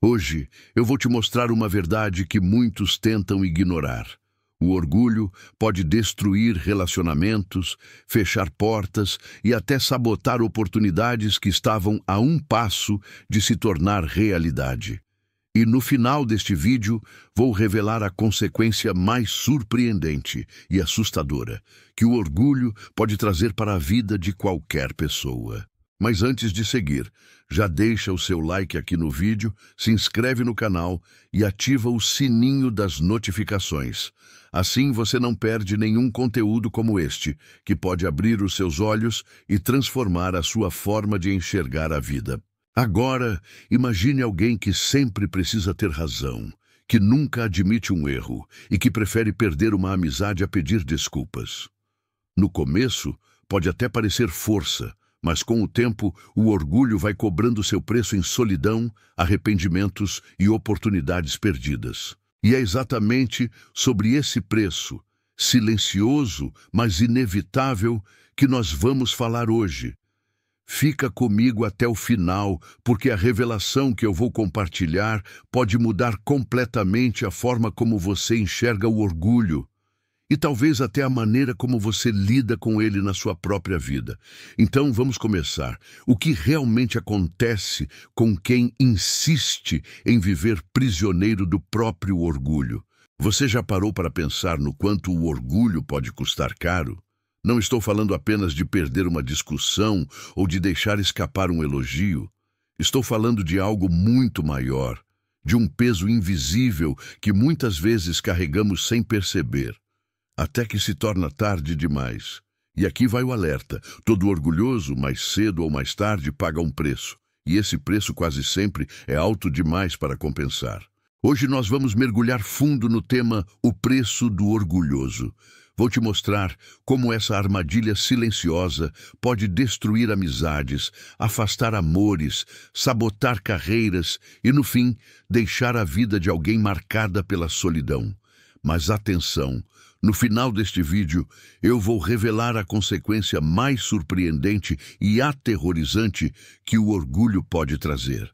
Hoje eu vou te mostrar uma verdade que muitos tentam ignorar. O orgulho pode destruir relacionamentos, fechar portas e até sabotar oportunidades que estavam a um passo de se tornar realidade. E no final deste vídeo, vou revelar a consequência mais surpreendente e assustadora que o orgulho pode trazer para a vida de qualquer pessoa. Mas antes de seguir, já deixa o seu like aqui no vídeo, se inscreve no canal e ativa o sininho das notificações. Assim você não perde nenhum conteúdo como este, que pode abrir os seus olhos e transformar a sua forma de enxergar a vida. Agora, imagine alguém que sempre precisa ter razão, que nunca admite um erro e que prefere perder uma amizade a pedir desculpas. No começo, pode até parecer força, mas com o tempo, o orgulho vai cobrando seu preço em solidão, arrependimentos e oportunidades perdidas. E é exatamente sobre esse preço, silencioso, mas inevitável, que nós vamos falar hoje. Fica comigo até o final, porque a revelação que eu vou compartilhar pode mudar completamente a forma como você enxerga o orgulho e talvez até a maneira como você lida com ele na sua própria vida. Então vamos começar. O que realmente acontece com quem insiste em viver prisioneiro do próprio orgulho? Você já parou para pensar no quanto o orgulho pode custar caro? Não estou falando apenas de perder uma discussão ou de deixar escapar um elogio. Estou falando de algo muito maior, de um peso invisível que muitas vezes carregamos sem perceber, até que se torna tarde demais. E aqui vai o alerta: todo orgulhoso, mais cedo ou mais tarde, paga um preço. E esse preço quase sempre é alto demais para compensar. Hoje nós vamos mergulhar fundo no tema o preço do orgulhoso. Vou te mostrar como essa armadilha silenciosa pode destruir amizades, afastar amores, sabotar carreiras e, no fim, deixar a vida de alguém marcada pela solidão. Mas atenção, no final deste vídeo, eu vou revelar a consequência mais surpreendente e aterrorizante que o orgulho pode trazer.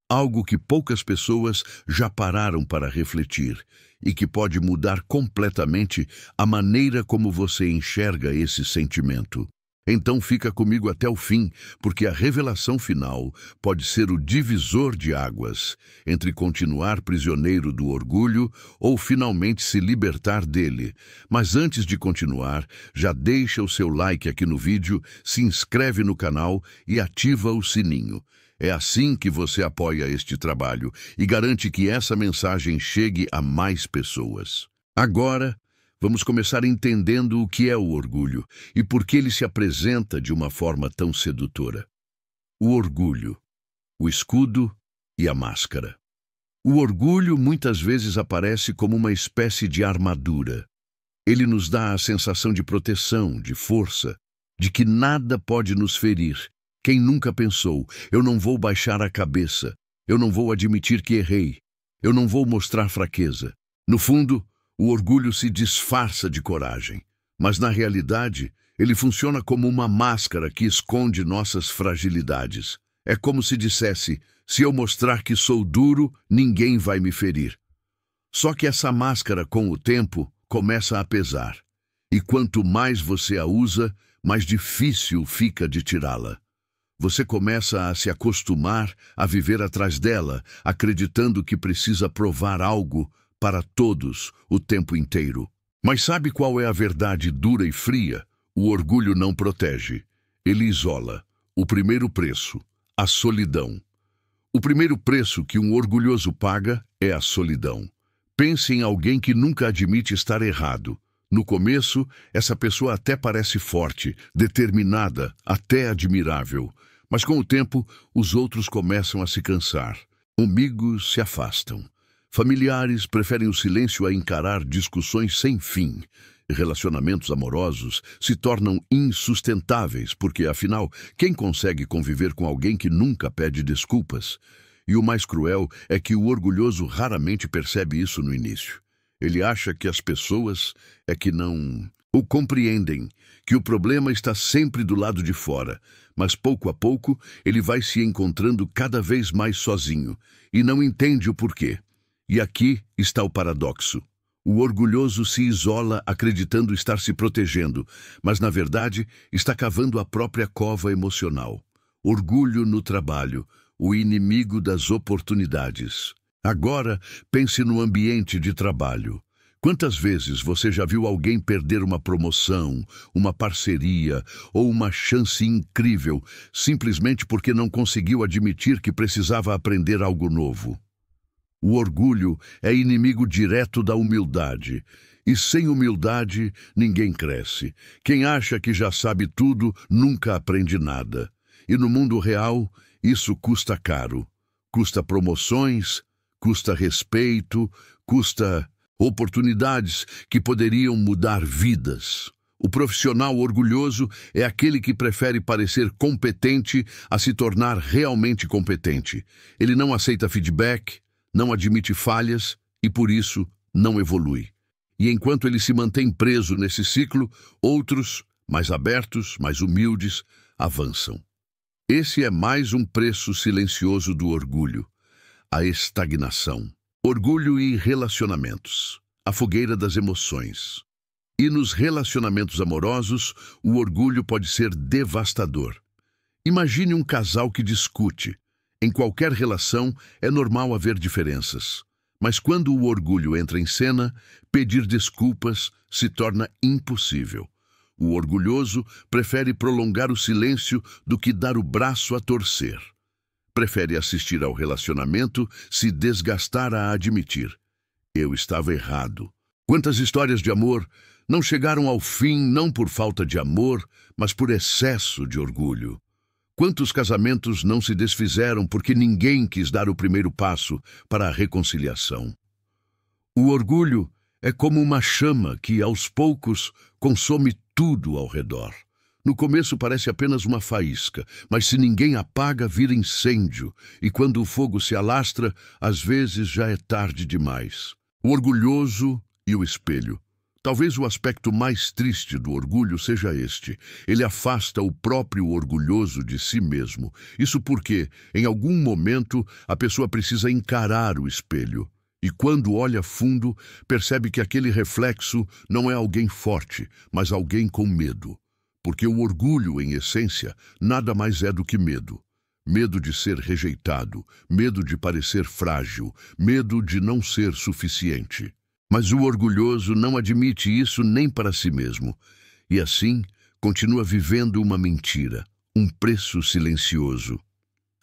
Algo que poucas pessoas já pararam para refletir e que pode mudar completamente a maneira como você enxerga esse sentimento. Então fica comigo até o fim, porque a revelação final pode ser o divisor de águas entre continuar prisioneiro do orgulho ou finalmente se libertar dele. Mas antes de continuar, já deixa o seu like aqui no vídeo, se inscreve no canal e ativa o sininho. É assim que você apoia este trabalho e garante que essa mensagem chegue a mais pessoas. Agora, vamos começar entendendo o que é o orgulho e por que ele se apresenta de uma forma tão sedutora. O orgulho, o escudo e a máscara. O orgulho muitas vezes aparece como uma espécie de armadura. Ele nos dá a sensação de proteção, de força, de que nada pode nos ferir. Quem nunca pensou: eu não vou baixar a cabeça, eu não vou admitir que errei, eu não vou mostrar fraqueza. No fundo, o orgulho se disfarça de coragem, mas na realidade, ele funciona como uma máscara que esconde nossas fragilidades. É como se dissesse: se eu mostrar que sou duro, ninguém vai me ferir. Só que essa máscara, com o tempo, começa a pesar. E quanto mais você a usa, mais difícil fica de tirá-la. Você começa a se acostumar a viver atrás dela, acreditando que precisa provar algo para todos o tempo inteiro. Mas sabe qual é a verdade dura e fria? O orgulho não protege. Ele isola. O primeiro preço: a solidão. O primeiro preço que um orgulhoso paga é a solidão. Pense em alguém que nunca admite estar errado. No começo, essa pessoa até parece forte, determinada, até admirável. Mas com o tempo, os outros começam a se cansar. Amigos se afastam. Familiares preferem o silêncio a encarar discussões sem fim. Relacionamentos amorosos se tornam insustentáveis, porque, afinal, quem consegue conviver com alguém que nunca pede desculpas? E o mais cruel é que o orgulhoso raramente percebe isso no início. Ele acha que as pessoas é que não Ou compreendem que o problema está sempre do lado de fora, mas pouco a pouco ele vai se encontrando cada vez mais sozinho e não entende o porquê. E aqui está o paradoxo. O orgulhoso se isola acreditando estar se protegendo, mas na verdade está cavando a própria cova emocional. Orgulho no trabalho, o inimigo das oportunidades. Agora, pense no ambiente de trabalho. Quantas vezes você já viu alguém perder uma promoção, uma parceria ou uma chance incrível simplesmente porque não conseguiu admitir que precisava aprender algo novo? O orgulho é inimigo direto da humildade. E sem humildade, ninguém cresce. Quem acha que já sabe tudo, nunca aprende nada. E no mundo real, isso custa caro. Custa promoções, custa respeito, custa oportunidades que poderiam mudar vidas. O profissional orgulhoso é aquele que prefere parecer competente a se tornar realmente competente. Ele não aceita feedback, não admite falhas e, por isso, não evolui. E enquanto ele se mantém preso nesse ciclo, outros, mais abertos, mais humildes, avançam. Esse é mais um preço silencioso do orgulho, a estagnação. Orgulho e relacionamentos, a fogueira das emoções. E nos relacionamentos amorosos, o orgulho pode ser devastador. Imagine um casal que discute. Em qualquer relação, é normal haver diferenças. Mas quando o orgulho entra em cena, pedir desculpas se torna impossível. O orgulhoso prefere prolongar o silêncio do que dar o braço a torcer. Prefere assistir ao relacionamento se desgastar a admitir: eu estava errado. Quantas histórias de amor não chegaram ao fim não por falta de amor, mas por excesso de orgulho? Quantos casamentos não se desfizeram porque ninguém quis dar o primeiro passo para a reconciliação? O orgulho é como uma chama que, aos poucos, consome tudo ao redor. No começo parece apenas uma faísca, mas se ninguém apaga, vira incêndio, e quando o fogo se alastra, às vezes já é tarde demais. O orgulhoso e o espelho. Talvez o aspecto mais triste do orgulho seja este. Ele afasta o próprio orgulhoso de si mesmo. Isso porque, em algum momento, a pessoa precisa encarar o espelho. E quando olha fundo, percebe que aquele reflexo não é alguém forte, mas alguém com medo. Porque o orgulho, em essência, nada mais é do que medo. Medo de ser rejeitado, medo de parecer frágil, medo de não ser suficiente. Mas o orgulhoso não admite isso nem para si mesmo. E assim, continua vivendo uma mentira, um preço silencioso.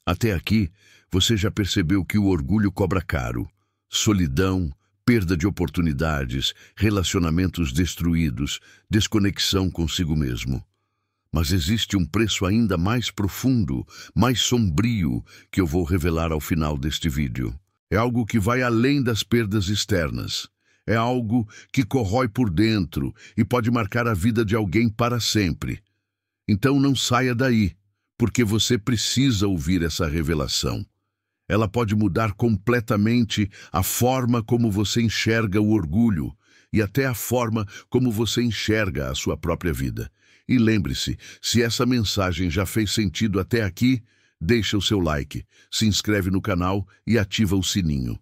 Até aqui, você já percebeu que o orgulho cobra caro. Solidão, perda de oportunidades, relacionamentos destruídos, desconexão consigo mesmo. Mas existe um preço ainda mais profundo, mais sombrio, que eu vou revelar ao final deste vídeo. É algo que vai além das perdas externas. É algo que corrói por dentro e pode marcar a vida de alguém para sempre. Então não saia daí, porque você precisa ouvir essa revelação. Ela pode mudar completamente a forma como você enxerga o orgulho e até a forma como você enxerga a sua própria vida. E lembre-se, se essa mensagem já fez sentido até aqui, deixa o seu like, se inscreve no canal e ativa o sininho.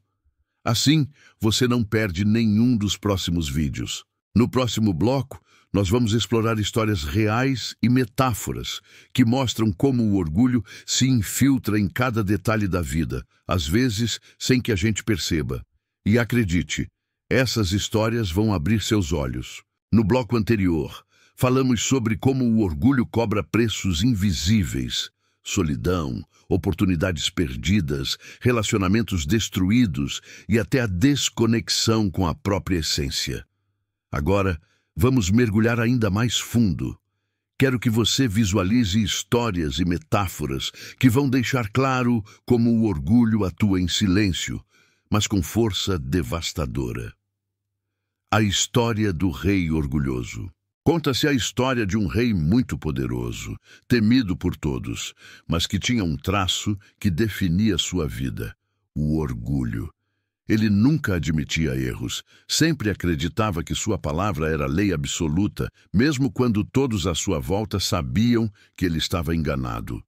Assim, você não perde nenhum dos próximos vídeos. No próximo bloco, nós vamos explorar histórias reais e metáforas que mostram como o orgulho se infiltra em cada detalhe da vida, às vezes sem que a gente perceba. E acredite, essas histórias vão abrir seus olhos. No bloco anterior, falamos sobre como o orgulho cobra preços invisíveis. Solidão, oportunidades perdidas, relacionamentos destruídos e até a desconexão com a própria essência. Agora, vamos mergulhar ainda mais fundo. Quero que você visualize histórias e metáforas que vão deixar claro como o orgulho atua em silêncio, mas com força devastadora. A história do rei orgulhoso. Conta-se a história de um rei muito poderoso, temido por todos, mas que tinha um traço que definia sua vida: o orgulho. Ele nunca admitia erros, sempre acreditava que sua palavra era lei absoluta, mesmo quando todos à sua volta sabiam que ele estava enganado.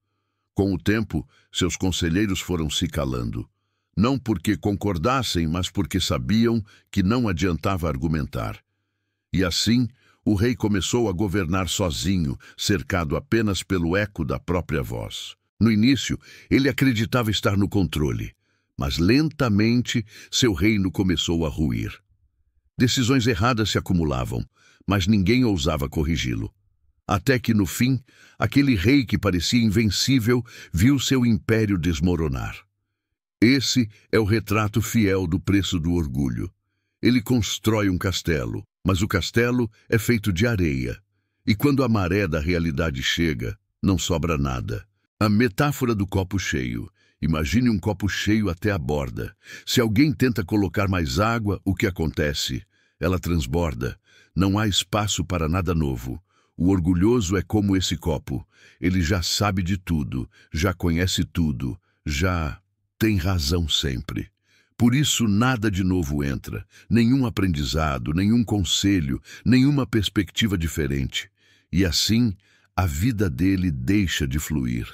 Com o tempo, seus conselheiros foram se calando. Não porque concordassem, mas porque sabiam que não adiantava argumentar. E assim, o rei começou a governar sozinho, cercado apenas pelo eco da própria voz. No início, ele acreditava estar no controle, mas lentamente seu reino começou a ruir. Decisões erradas se acumulavam, mas ninguém ousava corrigi-lo. Até que, no fim, aquele rei que parecia invencível viu seu império desmoronar. Esse é o retrato fiel do preço do orgulho. Ele constrói um castelo, mas o castelo é feito de areia. E quando a maré da realidade chega, não sobra nada. A metáfora do copo cheio. Imagine um copo cheio até a borda. Se alguém tenta colocar mais água, o que acontece? Ela transborda. Não há espaço para nada novo. O orgulhoso é como esse copo. Ele já sabe de tudo, já conhece tudo, já tem razão sempre. Por isso nada de novo entra, nenhum aprendizado, nenhum conselho, nenhuma perspectiva diferente. E assim, a vida dele deixa de fluir.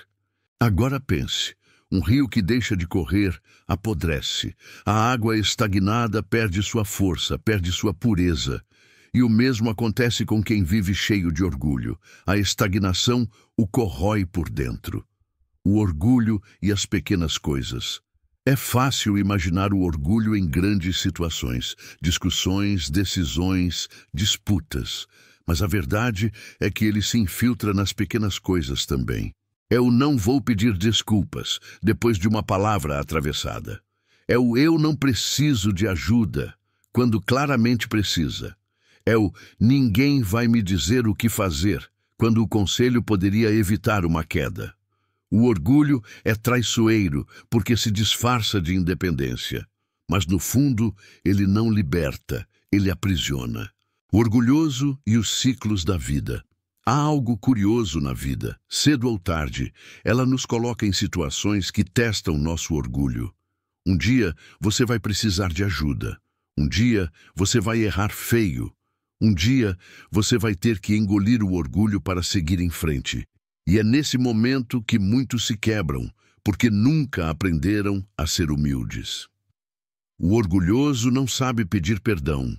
Agora pense, um rio que deixa de correr apodrece. A água estagnada perde sua força, perde sua pureza. E o mesmo acontece com quem vive cheio de orgulho. A estagnação o corrói por dentro. O orgulho e as pequenas coisas. É fácil imaginar o orgulho em grandes situações, discussões, decisões, disputas. Mas a verdade é que ele se infiltra nas pequenas coisas também. É o não vou pedir desculpas depois de uma palavra atravessada. É o eu não preciso de ajuda quando claramente precisa. É o ninguém vai me dizer o que fazer quando o conselho poderia evitar uma queda. O orgulho é traiçoeiro porque se disfarça de independência. Mas no fundo ele não liberta, ele aprisiona. O orgulhoso e os ciclos da vida. Há algo curioso na vida. Cedo ou tarde, ela nos coloca em situações que testam nosso orgulho. Um dia você vai precisar de ajuda. Um dia você vai errar feio. Um dia você vai ter que engolir o orgulho para seguir em frente. E é nesse momento que muitos se quebram, porque nunca aprenderam a ser humildes. O orgulhoso não sabe pedir perdão,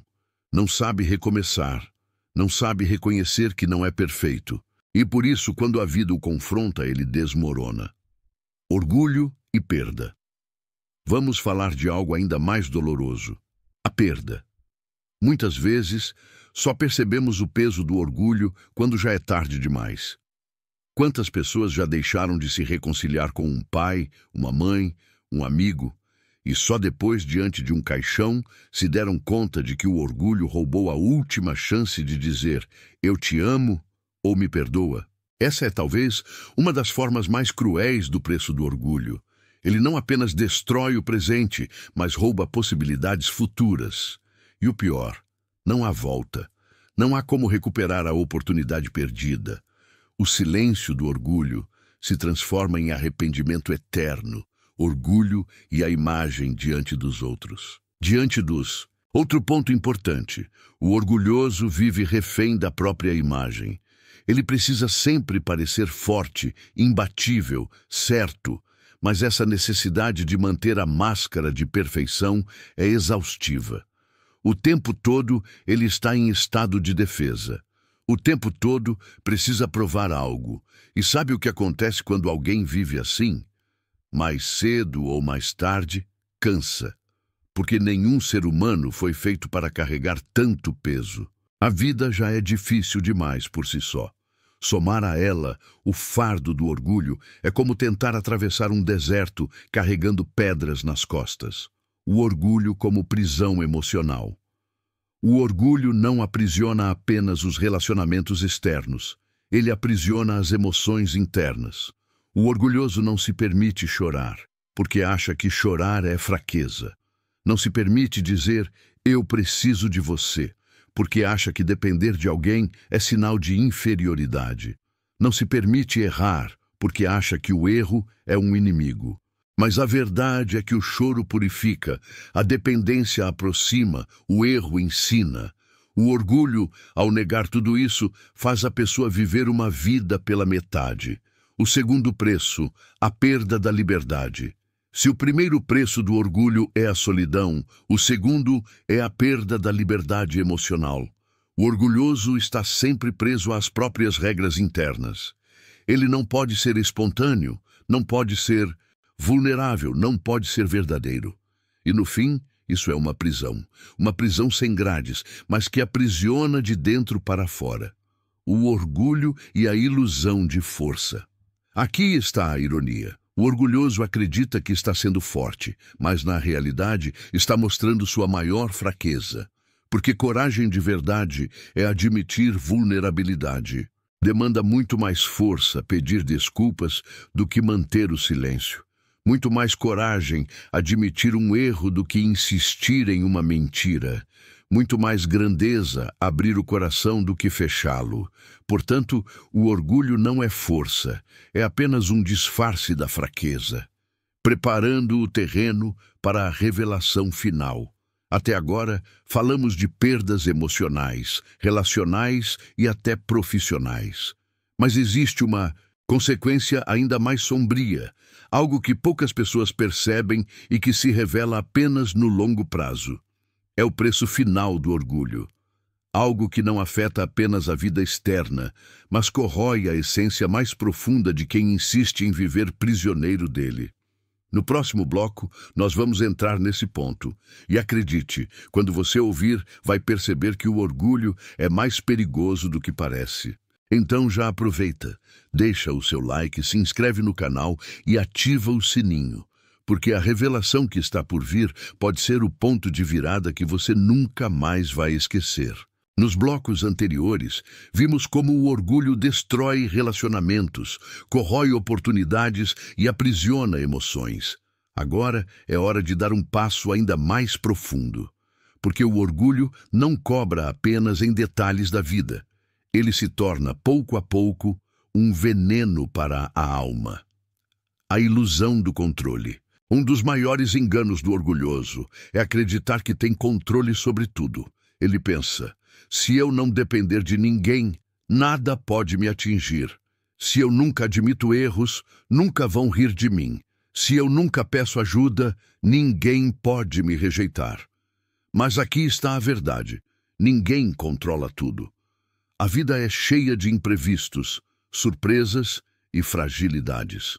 não sabe recomeçar, não sabe reconhecer que não é perfeito. E por isso, quando a vida o confronta, ele desmorona. Orgulho e perda. Vamos falar de algo ainda mais doloroso: a perda. Muitas vezes, só percebemos o peso do orgulho quando já é tarde demais. Quantas pessoas já deixaram de se reconciliar com um pai, uma mãe, um amigo, e só depois, diante de um caixão, se deram conta de que o orgulho roubou a última chance de dizer eu te amo ou me perdoa? Essa é talvez uma das formas mais cruéis do preço do orgulho. Ele não apenas destrói o presente, mas rouba possibilidades futuras. E o pior, não há volta. Não há como recuperar a oportunidade perdida. O silêncio do orgulho se transforma em arrependimento eterno, orgulho e a imagem diante dos outros. Diante dos... Outro ponto importante, o orgulhoso vive refém da própria imagem. Ele precisa sempre parecer forte, imbatível, certo, mas essa necessidade de manter a máscara de perfeição é exaustiva. O tempo todo ele está em estado de defesa. O tempo todo precisa provar algo. E sabe o que acontece quando alguém vive assim? Mais cedo ou mais tarde, cansa. Porque nenhum ser humano foi feito para carregar tanto peso. A vida já é difícil demais por si só. Somar a ela o fardo do orgulho é como tentar atravessar um deserto carregando pedras nas costas. O orgulho como prisão emocional. O orgulho não aprisiona apenas os relacionamentos externos. Ele aprisiona as emoções internas. O orgulhoso não se permite chorar, porque acha que chorar é fraqueza. Não se permite dizer, eu preciso de você, porque acha que depender de alguém é sinal de inferioridade. Não se permite errar, porque acha que o erro é um inimigo. Mas a verdade é que o choro purifica, a dependência aproxima, o erro ensina. O orgulho, ao negar tudo isso, faz a pessoa viver uma vida pela metade. O segundo preço, a perda da liberdade. Se o primeiro preço do orgulho é a solidão, o segundo é a perda da liberdade emocional. O orgulhoso está sempre preso às próprias regras internas. Ele não pode ser espontâneo, não pode ser vulnerável, não pode ser verdadeiro. E no fim, isso é uma prisão sem grades, mas que aprisiona de dentro para fora. O orgulho e a ilusão de força. Aqui está a ironia. O orgulhoso acredita que está sendo forte, mas na realidade está mostrando sua maior fraqueza. Porque coragem de verdade é admitir vulnerabilidade. Demanda muito mais força pedir desculpas do que manter o silêncio. Muito mais coragem admitir um erro do que insistir em uma mentira. Muito mais grandeza abrir o coração do que fechá-lo. Portanto, o orgulho não é força, é apenas um disfarce da fraqueza, preparando o terreno para a revelação final. Até agora, falamos de perdas emocionais, relacionais e até profissionais. Mas existe uma consequência ainda mais sombria, algo que poucas pessoas percebem e que se revela apenas no longo prazo. É o preço final do orgulho. Algo que não afeta apenas a vida externa, mas corrói a essência mais profunda de quem insiste em viver prisioneiro dele. No próximo bloco, nós vamos entrar nesse ponto. E acredite, quando você ouvir, vai perceber que o orgulho é mais perigoso do que parece. Então já aproveita, deixa o seu like, se inscreve no canal e ativa o sininho, porque a revelação que está por vir pode ser o ponto de virada que você nunca mais vai esquecer. Nos blocos anteriores, vimos como o orgulho destrói relacionamentos, corrói oportunidades e aprisiona emoções. Agora é hora de dar um passo ainda mais profundo, porque o orgulho não cobra apenas em detalhes da vida. Ele se torna, pouco a pouco, um veneno para a alma. A ilusão do controle. Um dos maiores enganos do orgulhoso é acreditar que tem controle sobre tudo. Ele pensa: se eu não depender de ninguém, nada pode me atingir. Se eu nunca admito erros, nunca vão rir de mim. Se eu nunca peço ajuda, ninguém pode me rejeitar. Mas aqui está a verdade. Ninguém controla tudo. A vida é cheia de imprevistos, surpresas e fragilidades.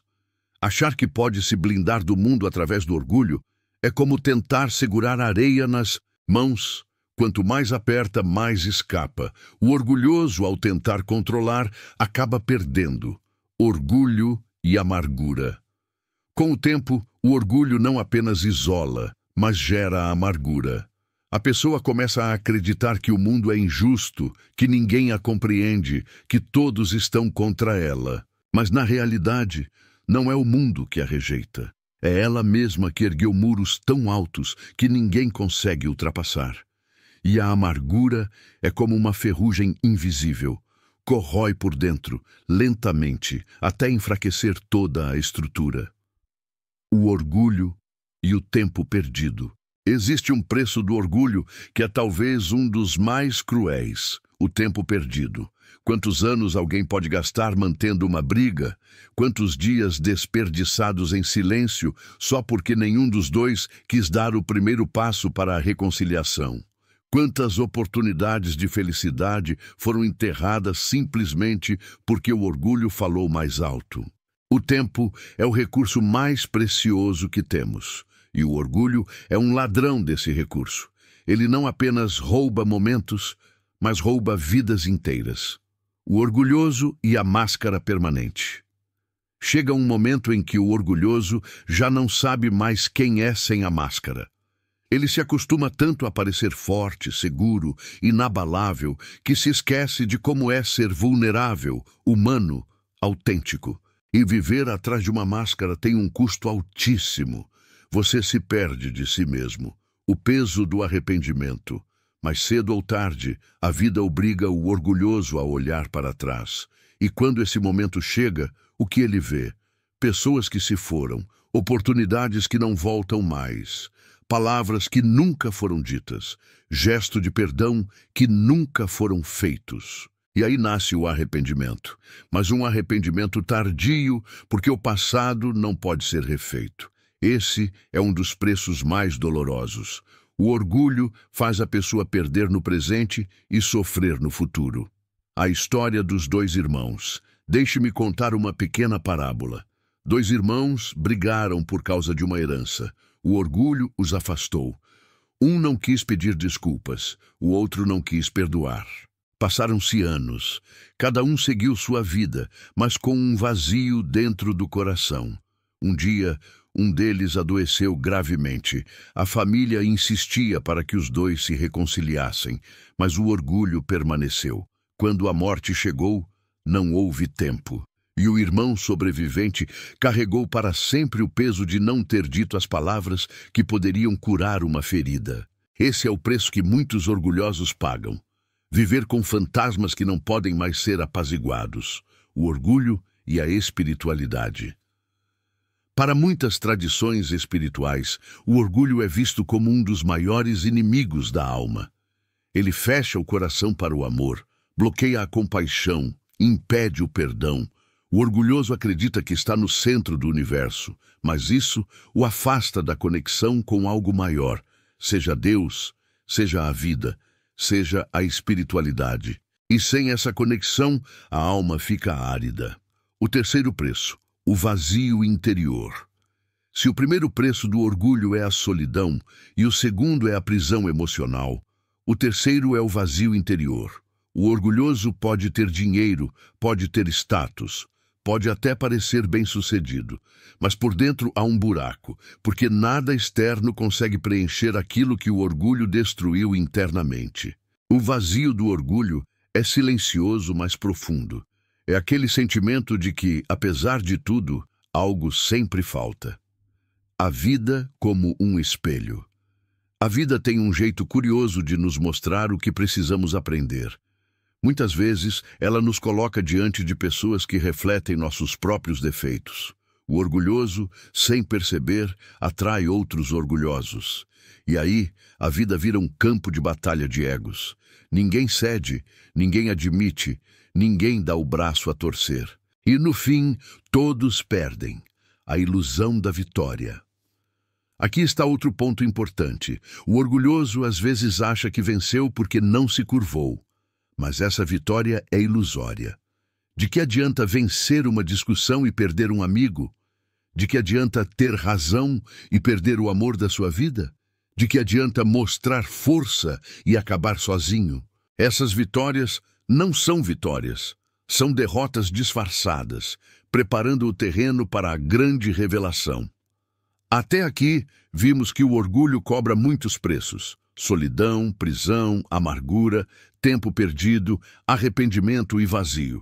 Achar que pode se blindar do mundo através do orgulho é como tentar segurar a areia nas mãos. Quanto mais aperta, mais escapa. O orgulhoso, ao tentar controlar, acaba perdendo. Orgulho e amargura. Com o tempo, o orgulho não apenas isola, mas gera amargura. A pessoa começa a acreditar que o mundo é injusto, que ninguém a compreende, que todos estão contra ela. Mas, na realidade, não é o mundo que a rejeita. É ela mesma que ergueu muros tão altos que ninguém consegue ultrapassar. E a amargura é como uma ferrugem invisível. Corrói por dentro, lentamente, até enfraquecer toda a estrutura. O orgulho e o tempo perdido. Existe um preço do orgulho que é talvez um dos mais cruéis: o tempo perdido. Quantos anos alguém pode gastar mantendo uma briga? Quantos dias desperdiçados em silêncio só porque nenhum dos dois quis dar o primeiro passo para a reconciliação? Quantas oportunidades de felicidade foram enterradas simplesmente porque o orgulho falou mais alto? O tempo é o recurso mais precioso que temos, e o orgulho é um ladrão desse recurso. Ele não apenas rouba momentos, mas rouba vidas inteiras. O orgulhoso e a máscara permanente. Chega um momento em que o orgulhoso já não sabe mais quem é sem a máscara. Ele se acostuma tanto a parecer forte, seguro, inabalável, que se esquece de como é ser vulnerável, humano, autêntico. E viver atrás de uma máscara tem um custo altíssimo. Você se perde de si mesmo. O peso do arrependimento. Mas cedo ou tarde, a vida obriga o orgulhoso a olhar para trás. E quando esse momento chega, o que ele vê? Pessoas que se foram, oportunidades que não voltam mais, palavras que nunca foram ditas, gesto de perdão que nunca foram feitos. E aí nasce o arrependimento, mas um arrependimento tardio, porque o passado não pode ser refeito. Esse é um dos preços mais dolorosos. O orgulho faz a pessoa perder no presente e sofrer no futuro. A história dos dois irmãos. Deixe-me contar uma pequena parábola. Dois irmãos brigaram por causa de uma herança. O orgulho os afastou. Um não quis pedir desculpas, o outro não quis perdoar. Passaram-se anos. Cada um seguiu sua vida, mas com um vazio dentro do coração. Um dia, um deles adoeceu gravemente. A família insistia para que os dois se reconciliassem, mas o orgulho permaneceu. Quando a morte chegou, não houve tempo. E o irmão sobrevivente carregou para sempre o peso de não ter dito as palavras que poderiam curar uma ferida. Esse é o preço que muitos orgulhosos pagam. Viver com fantasmas que não podem mais ser apaziguados. O orgulho e a espiritualidade. Para muitas tradições espirituais, o orgulho é visto como um dos maiores inimigos da alma. Ele fecha o coração para o amor, bloqueia a compaixão, impede o perdão. O orgulhoso acredita que está no centro do universo, mas isso o afasta da conexão com algo maior, seja Deus, seja a vida, seja a espiritualidade. E sem essa conexão, a alma fica árida. O terceiro preço, o vazio interior. Se o primeiro preço do orgulho é a solidão e o segundo é a prisão emocional, o terceiro é o vazio interior. O orgulhoso pode ter dinheiro, pode ter status, pode até parecer bem-sucedido, mas por dentro há um buraco, porque nada externo consegue preencher aquilo que o orgulho destruiu internamente. O vazio do orgulho é silencioso, mas profundo. É aquele sentimento de que, apesar de tudo, algo sempre falta. A vida como um espelho. A vida tem um jeito curioso de nos mostrar o que precisamos aprender. Muitas vezes, ela nos coloca diante de pessoas que refletem nossos próprios defeitos. O orgulhoso, sem perceber, atrai outros orgulhosos. E aí, a vida vira um campo de batalha de egos. Ninguém cede, ninguém admite, ninguém dá o braço a torcer. E no fim, todos perdem. A ilusão da vitória. Aqui está outro ponto importante. O orgulhoso às vezes acha que venceu porque não se curvou. Mas essa vitória é ilusória. De que adianta vencer uma discussão e perder um amigo? De que adianta ter razão e perder o amor da sua vida? De que adianta mostrar força e acabar sozinho? Essas vitórias não são vitórias, são derrotas disfarçadas, preparando o terreno para a grande revelação. Até aqui, vimos que o orgulho cobra muitos preços. Solidão, prisão, amargura, tempo perdido, arrependimento e vazio.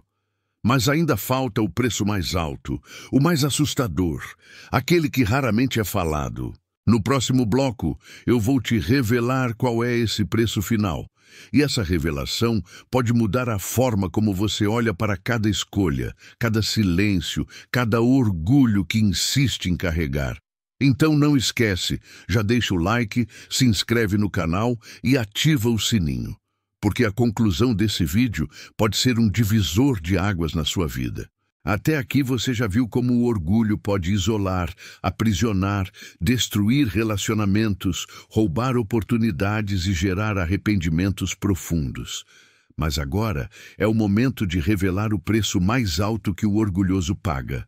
Mas ainda falta o preço mais alto, o mais assustador, aquele que raramente é falado. No próximo bloco, eu vou te revelar qual é esse preço final. E essa revelação pode mudar a forma como você olha para cada escolha, cada silêncio, cada orgulho que insiste em carregar. Então não esquece, já deixa o like, se inscreve no canal e ativa o sininho, porque a conclusão desse vídeo pode ser um divisor de águas na sua vida. Até aqui você já viu como o orgulho pode isolar, aprisionar, destruir relacionamentos, roubar oportunidades e gerar arrependimentos profundos. Mas agora é o momento de revelar o preço mais alto que o orgulhoso paga.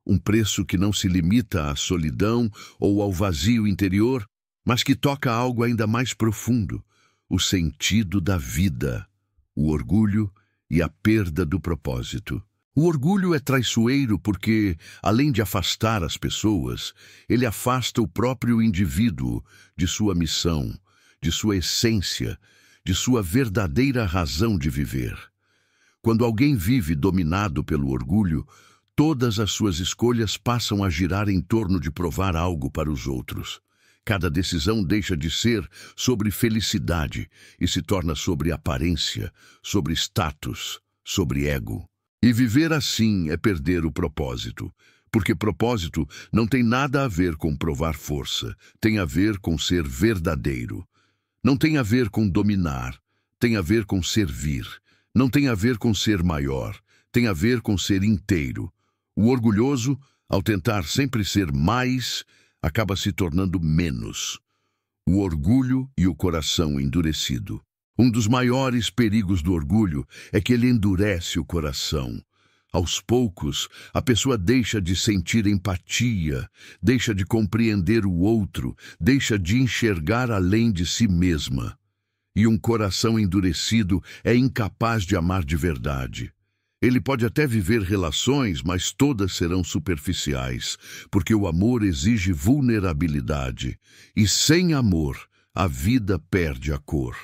Um preço que não se limita à solidão ou ao vazio interior, mas que toca algo ainda mais profundo, o sentido da vida, o orgulho e a perda do propósito. O orgulho é traiçoeiro porque, além de afastar as pessoas, ele afasta o próprio indivíduo de sua missão, de sua essência, de sua verdadeira razão de viver. Quando alguém vive dominado pelo orgulho, todas as suas escolhas passam a girar em torno de provar algo para os outros. Cada decisão deixa de ser sobre felicidade e se torna sobre aparência, sobre status, sobre ego. E viver assim é perder o propósito, Porque propósito não tem nada a ver com provar força, tem a ver com ser verdadeiro. Não tem a ver com dominar, tem a ver com servir. Não tem a ver com ser maior, tem a ver com ser inteiro. O orgulhoso, ao tentar sempre ser mais, acaba se tornando menos. O orgulho e o coração endurecido. Um dos maiores perigos do orgulho é que ele endurece o coração. Aos poucos, a pessoa deixa de sentir empatia, deixa de compreender o outro, deixa de enxergar além de si mesma. E um coração endurecido é incapaz de amar de verdade. Ele pode até viver relações, mas todas serão superficiais, porque o amor exige vulnerabilidade. E sem amor, a vida perde a cor.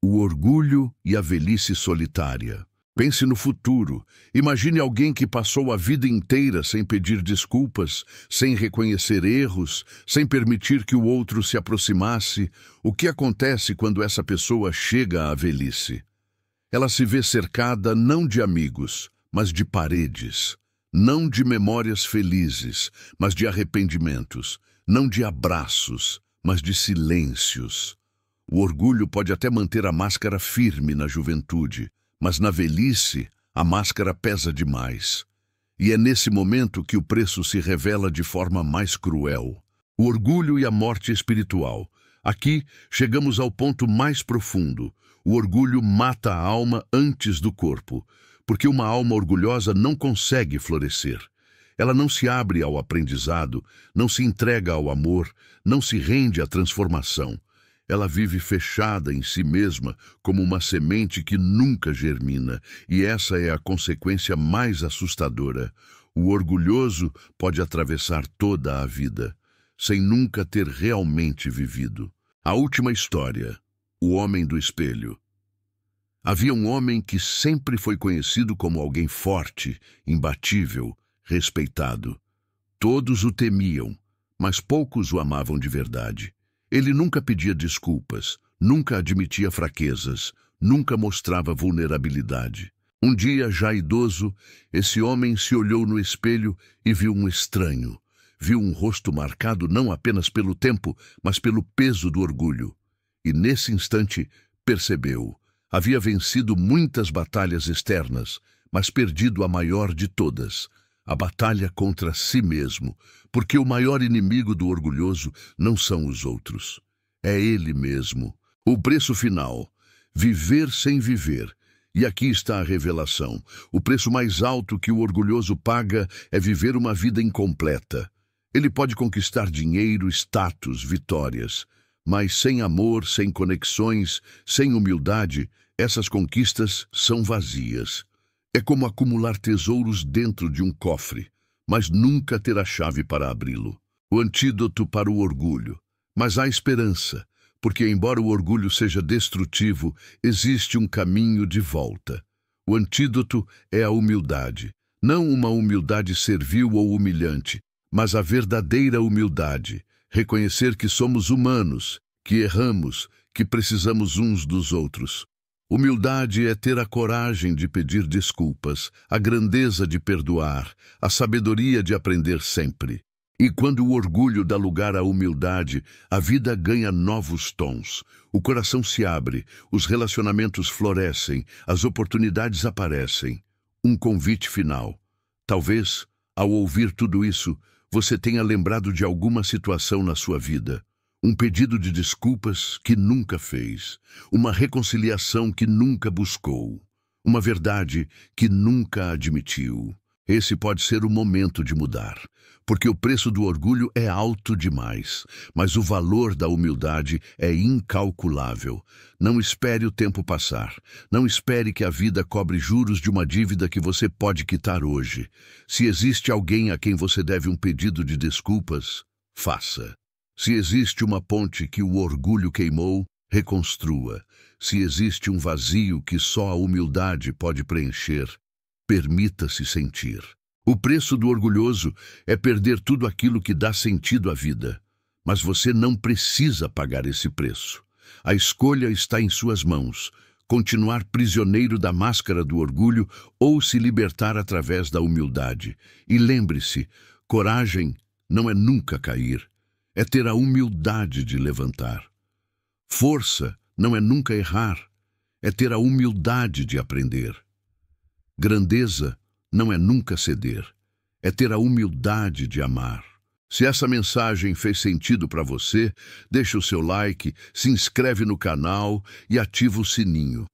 O orgulho e a velhice solitária. Pense no futuro. Imagine alguém que passou a vida inteira sem pedir desculpas, sem reconhecer erros, sem permitir que o outro se aproximasse. O que acontece quando essa pessoa chega à velhice? Ela se vê cercada não de amigos, mas de paredes. Não de memórias felizes, mas de arrependimentos. Não de abraços, mas de silêncios. O orgulho pode até manter a máscara firme na juventude, mas na velhice, a máscara pesa demais. E é nesse momento que o preço se revela de forma mais cruel. O orgulho e a morte espiritual. Aqui, chegamos ao ponto mais profundo. O orgulho mata a alma antes do corpo, porque uma alma orgulhosa não consegue florescer. Ela não se abre ao aprendizado, não se entrega ao amor, não se rende à transformação. Ela vive fechada em si mesma como uma semente que nunca germina, e essa é a consequência mais assustadora. O orgulhoso pode atravessar toda a vida, sem nunca ter realmente vivido. A última história, o homem do espelho. Havia um homem que sempre foi conhecido como alguém forte, imbatível, respeitado. Todos o temiam, mas poucos o amavam de verdade. Ele nunca pedia desculpas, nunca admitia fraquezas, nunca mostrava vulnerabilidade. Um dia, já idoso, esse homem se olhou no espelho e viu um estranho. Viu um rosto marcado não apenas pelo tempo, mas pelo peso do orgulho. E nesse instante, percebeu. Havia vencido muitas batalhas externas, mas perdido a maior de todas. A batalha contra si mesmo, porque o maior inimigo do orgulhoso não são os outros. É ele mesmo. O preço final, viver sem viver. E aqui está a revelação. O preço mais alto que o orgulhoso paga é viver uma vida incompleta. Ele pode conquistar dinheiro, status, vitórias, mas sem amor, sem conexões, sem humildade, essas conquistas são vazias. É como acumular tesouros dentro de um cofre, mas nunca ter a chave para abri-lo. O antídoto para o orgulho. Mas há esperança, porque embora o orgulho seja destrutivo, existe um caminho de volta. O antídoto é a humildade. Não uma humildade servil ou humilhante, mas a verdadeira humildade. Reconhecer que somos humanos, que erramos, que precisamos uns dos outros. Humildade é ter a coragem de pedir desculpas, a grandeza de perdoar, a sabedoria de aprender sempre. E quando o orgulho dá lugar à humildade, a vida ganha novos tons. O coração se abre, os relacionamentos florescem, as oportunidades aparecem. Um convite final. Talvez, ao ouvir tudo isso, você tenha lembrado de alguma situação na sua vida. Um pedido de desculpas que nunca fez, uma reconciliação que nunca buscou, uma verdade que nunca admitiu. Esse pode ser o momento de mudar, porque o preço do orgulho é alto demais, mas o valor da humildade é incalculável. Não espere o tempo passar, não espere que a vida cobre juros de uma dívida que você pode quitar hoje. Se existe alguém a quem você deve um pedido de desculpas, faça. Se existe uma ponte que o orgulho queimou, reconstrua. Se existe um vazio que só a humildade pode preencher, permita-se sentir. O preço do orgulhoso é perder tudo aquilo que dá sentido à vida. Mas você não precisa pagar esse preço. A escolha está em suas mãos. continuar prisioneiro da máscara do orgulho ou se libertar através da humildade. E lembre-se, coragem não é nunca cair, é ter a humildade de levantar. Força não é nunca errar, é ter a humildade de aprender. Grandeza não é nunca ceder, é ter a humildade de amar. Se essa mensagem fez sentido para você, deixa o seu like, se inscreve no canal e ativa o sininho.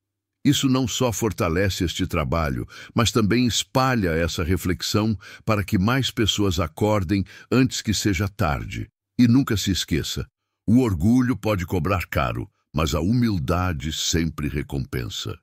Isso não só fortalece este trabalho, mas também espalha essa reflexão para que mais pessoas acordem antes que seja tarde. E nunca se esqueça, o orgulho pode cobrar caro, mas a humildade sempre recompensa.